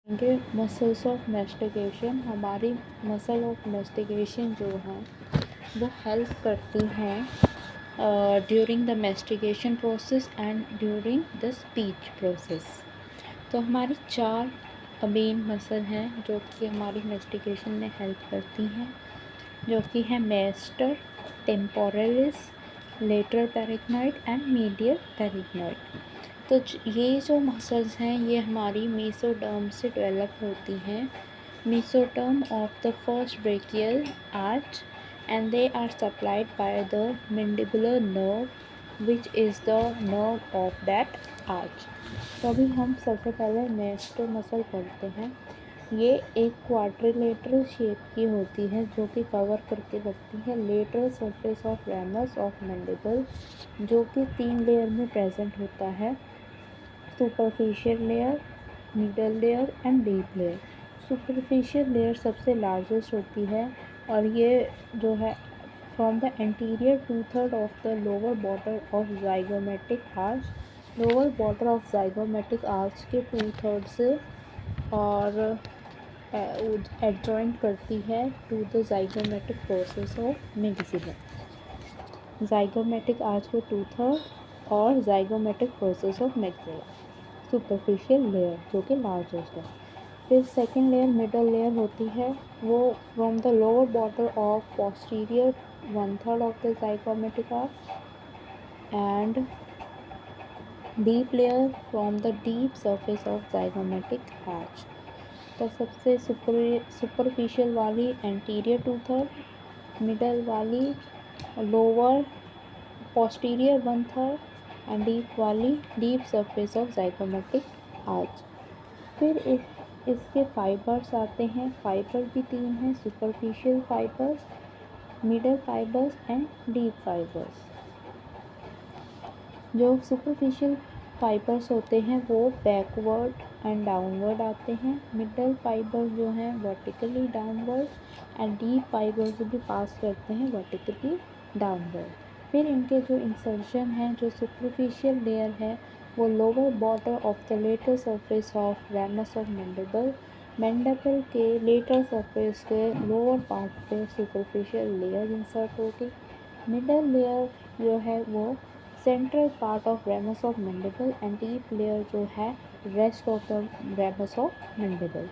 इनके muscles of mastication, हमारी muscle of mastication जो है वो हेल्प करती हैं during the mastication process and during the speech process. तो हमारी 4 मेन मसल हैं जो कि हमारी मेस्टिकेशन में हेल्प करती हैं, जो कि है मेस्टर, टेम्पोरलिस, लेटरल पेरिग्नॉइड एंड मीडियल पेरिग्नॉइड। तो ये जो मसल्स हैं ये हमारी मेसोडर्म से डेवलप होती हैं, mesoderm of the first branchial arch, and they are supplied by the mandibular nerve which is the nerve of that arch. तो अभी हम सबसे पहले मेस्टर मसल पढ़ते हैं। ये एक क्वाड्रिलेटरल शेप की होती है जो कि कवर करके रखती है lateral surface of ramus of mandible, जो कि 3 लेयर में प्रेजेंट होता है, superficial layer, middle layer and deep layer. Superficial layer सबसे लार्जेस्ट होती है और ये जो है from the anterior 2/3 of the lower border of zygomatic arch, lower border of zygomatic arch के 2/3 से और एडजॉइंट करती है to the zygomatic process of maxilla. Zygomatic arch के 2/3 और zygomatic process of मैक्सिलम, superficial layer जो कि लार्जेस्ट है। फिर सेकेंड लेयर मिडल लेयर होती है, वो from the lower border of posterior 1/3 of the zygomatic arch and deep layer from the deep surface of zygomatic arch. तो सबसे सुपरफिशियल वाली एंटीरियर 2/3, मिडल वाली लोअर पोस्टीरियर 1/3 एंड डीप वाली deep surface of zygomatic arch. फिर इसके fibres आते हैं, fibre भी 3 हैं, superficial fibres, middle fibres and deep fibres. जो सुपरफिशियल फाइबर्स होते हैं वो बैकवर्ड एंड डाउनवर्ड आते हैं, मिडल फाइबर्स जो हैं vertically downward and deep fibres भी पास करते हैं वर्टिकली डाउनवर्ड। फिर इनके जो इंसर्शन हैं, जो सुपरफिशियल लेयर है वो lower border of the lateral surface of ramus of mandible, mandible के लेटर सरफेस के लोअर पार्ट पे सुपरफिशियल लेयर इंसर्ट होगी। मिडल लेयर जो है वो central part of ramus of mandible and deep layer जो है rest of the ramus of mandible.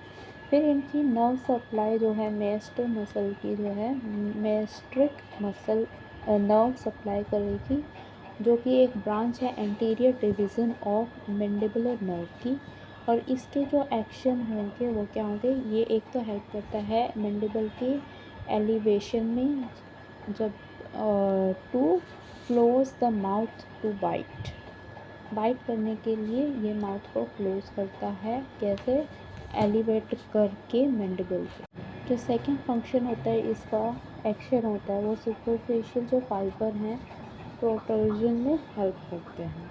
फिर इनकी नर्व सप्लाई जो है मेस्टर मसल की जो है मेस्ट्रिक मसल नर्व सप्लाई करेगी, जो कि एक ब्रांच है anterior division of mandibular nerve की। और इसके जो एक्शन होंगे वो क्या होंगे, ये एक तो हेल्प करता है मैंडिबल की एलिवेशन में, जब to close the mouth to bite, bite करने के लिए ये माउथ को क्लोज करता है, कैसे, एलिवेट करके मैंडिबल को। जो सेकंड फंक्शन होता है इसका, एक्शन होता है, वो सुपरफिशियल जो फाइबर हैं प्रोटर्जन में हेल्प करते हैं।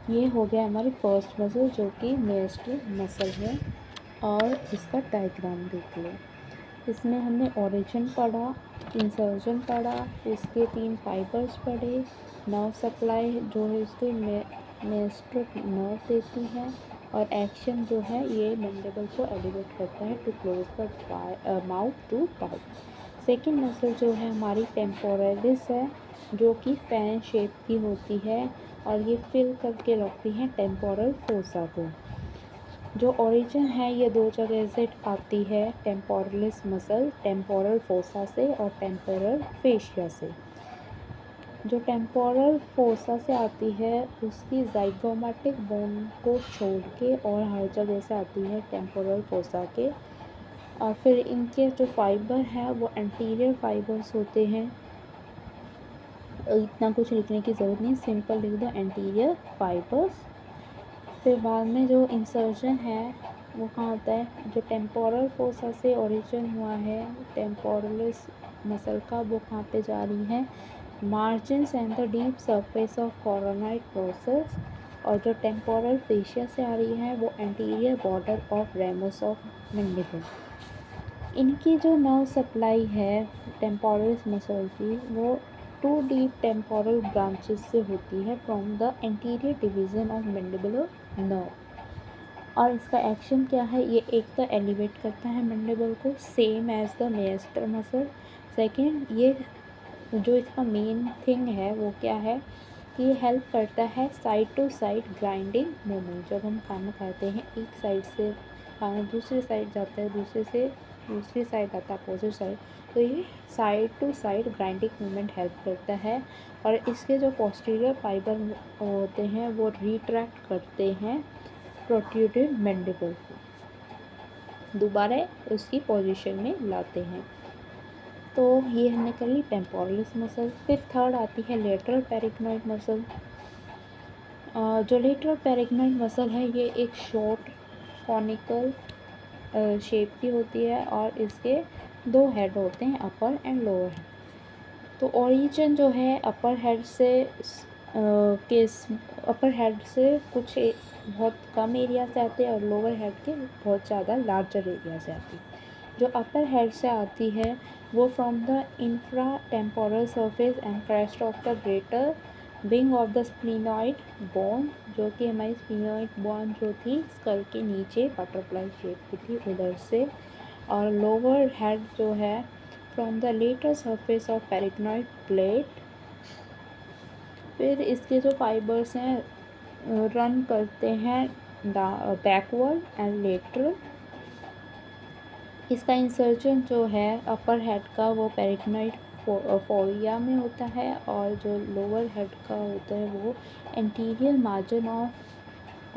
ये हो गया हमारी फर्स्ट मसल जो कि मेस्टर मसल है। और इसका डायग्राम देख लो, इसमें हमने ओरिजिन पढ़ा, इंसर्जन पढ़ा, इसके 3 फाइबर्स पढ़े, नर्व सप्लाई जो है इसके मेस्ट्रिक नर्व देती है, और एक्शन जो है ये मैंडिबल को एलिवेट करता है to close the mouth to bite. Second muscle जो है हमारी टेम्पोरलिस है, जो कि फैन शेप की होती है और ये फिल करके रखती है टेम्पोरल फोसा को। जो ओरिजिन है ये 2 जगह से आती है, टेम्पोरलिस मसल टेम्पोरल फोसा से और टेम्पोरल फेशिया से। जो टेम्पोरल फोसा से आती है उसकी जाइगोमेटिक बोन को छोड़ के और हर जगह से आती है टेम्पोरल फोसा के। और फिर इनके जो फाइबर हैं वो एंटीरियर फाइबर्स होते हैं, इतना कुछ लिखने की ज़रूरत नहीं, सिंपल लिख दो एंटीरियर फाइबर्स। फिर बाद में जो इंसर्जन है वो कहाँ होता है, जो टेम्पोरल फोसा से ओरिजिन हुआ है टेम्पोरलिस मसल का, वो कहाँ पे जा रही है, margins and the deep surface of coronoid process. और जो टेम्पोरल फेशिया से आ रही है वो anterior border of ramus of mandible. इनकी जो नर्व सप्लाई है टेम्पोरल मसल की वो 2 डीप टेम्पोरल ब्रांचेस से होती है from the anterior division of mandibular nerve. और इसका एक्शन क्या है, ये एक तो एलिवेट करता है मैंडिबल को same as the masseter muscle. Second, ये जो इसका मेन थिंग है वो क्या है कि ये हेल्प करता है side to side grinding movement. जब हम खाना खाते हैं एक साइड से खाना दूसरी साइड जाता है, दूसरे से दूसरी साइड आता है अपोजिट साइड, तो ये side to side grinding movement help करता है। और इसके जो पोस्टीरियर फाइबर होते हैं वो रिट्रैक्ट करते हैं प्रोट्रूडेड मैंडिबल को, दोबारा उसकी पोजीशन में लाते हैं। तो ये हमने कर ली टेम्पोरलिस मसल। फिर थर्ड आती है लेटरल पेरिग्नॉइड मसल। जो लेटरल पेरिग्नॉइड मसल है ये एक शॉर्ट कॉनिकल शेप की होती है और इसके दो हेड होते हैं, अपर एंड लोअर हेड। तो ओरिजिन जो है अपर हेड से अपर हेड से कुछ बहुत कम एरिया से आते हैं और लोअर हेड के बहुत ज़्यादा लार्जर एरिया से आती है। जो अपर हेड से आती है वो from the infratemporal surface and crest of the greater wing of the sphenoid bone, जो कि हमारी स्प्लीनॉइड बोन जो थी स्कल के नीचे बटरफ्लाई शेप की थी उधर से। और लोअर हेड जो है from the lateral surface of pterygoid plate. फिर इसके जो फाइबर्स हैं रन करते हैं बैकवर्ड एंड लेटरल। इसका इंसर्जन जो है अपर हेड का वो पेरिग्नॉइड फोरिया में होता है और जो लोअर हेड का होता है वो anterior margin of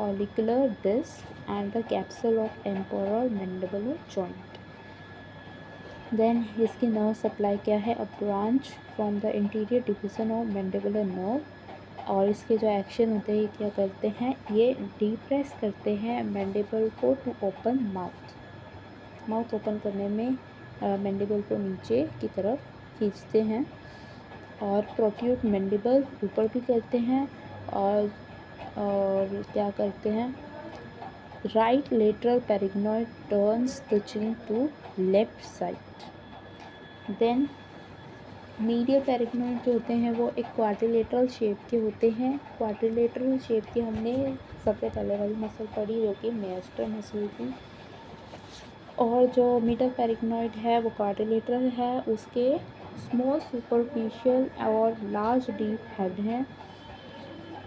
articular disc and the capsule of temporal mandibular joint. Then इसकी नर्व सप्लाई क्या है, a branch from the anterior division of mandibular nerve. और इसके जो एक्शन होते हैं ये क्या करते हैं, ये डिप्रेस करते हैं मैंडिबल को टू ओपन माउथ ओपन करने में मैंडिबल को नीचे की तरफ खींचते हैं और प्रोट्रूड मैंडिबल ऊपर भी करते हैं। और क्या करते हैं, right lateral pterygoid turns the chin to left side. Then medial pterygoid जो होते हैं वो एक क्वाड्रिलेटरल शेप के होते हैं। क्वाड्रिलेटरल शेप की हमने सबसे पहले वाली मसल पढ़ी जो कि मेस्टर मसल थी। और जो मिडल पेरिग्नॉइड है वो क्वाड्रिलेटरल है, उसके स्मॉल सुपरफिशियल और लार्ज डीप हेड है।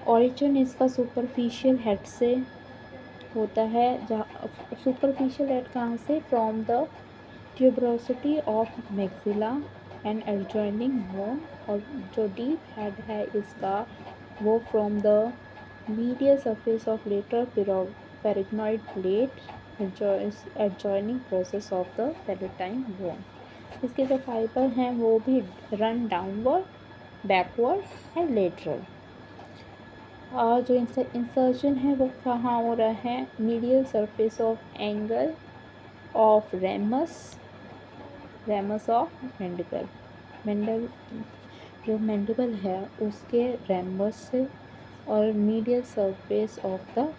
ओरिजिन इसका सुपरफिशियल हेड से होता है, जहाँ सुपरफिशियल हेड कहाँ से, from the tuberosity of maxilla and adjoining bone. और जो डीप हेड है इसका वो from the medial surface of lateral pterygoid plate adjoining process of the palatine bone. इसके जो फाइबर हैं वो भी run downward, backward and lateral. और जो इंसर्शन है वो कहाँ हो रहा है, medial surface of angle of ramus of mandible जो मैंडिबल है उसके रेमस से और medial surface of the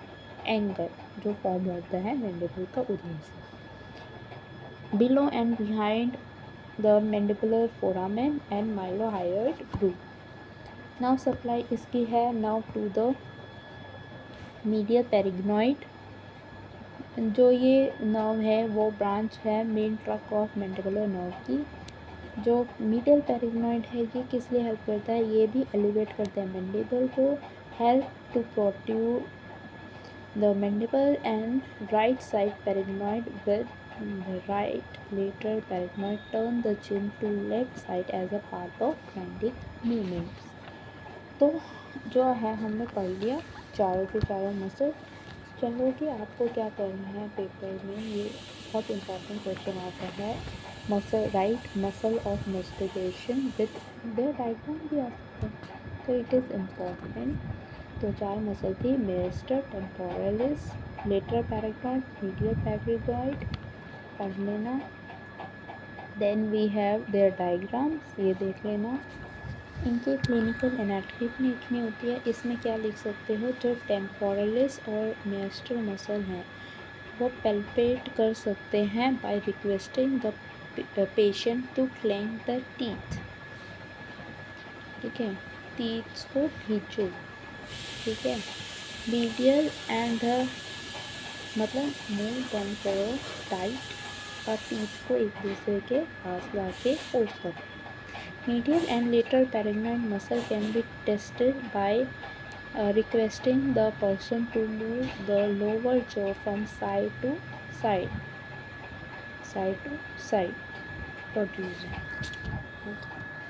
angle जो फॉर्म होता है मैंडिबल का उधर से। Below and behind the mandibular foramen and mylohyoid group. Nerve supply इसकी है nerve to the medial pterygoid. जो ये नर्व है वो ब्रांच है main trunk of mandibular nerve की। जो मीडियल पेरिग्नॉइड है ये किस लिए हेल्प करता है, ये भी एलिवेट करता है मैंडिबल को, help to protrude the mandible and right side pterygoid with the right lateral pterygoid turn the chin to left side as a part of grinding movements. तो जो है हमने पढ़ लिया चारों के चारों मसल। चलो कि आपको क्या करना है पेपर में, ये बहुत इम्पोर्टेंट क्वेश्चन आता है, muscle right muscle of mastication with their diagram भी आ सकता है, तो इट इज़ इम्पॉर्टेंट। तो चार मसल थी, masseter, temporalis, lateral pterygoid, medial pterygoid, पढ़ लेना। Then we have there diagrams, ये देख लेना। इनके क्लिनिकल एनाटॉमी भी लिखनी होती है, इसमें क्या लिख सकते हो, जो टेम्पोरलिस और मेस्टर मसल हैं वो पेल्पेट कर सकते हैं by requesting the patient to clench the teeth. ठीक है, टीथ को खींचो। ठीक है, मीडियल एंड द मतलब मूव देम फॉरवर्ड टाइट और टीथ को एक दूसरे के पास ला के फोल्ड कर। Medial and lateral pterygoid muscle can be tested by requesting the person to move the lower jaw from side to side, side to side. What do you say?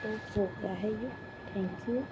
तो हो गया है ये। Thank you.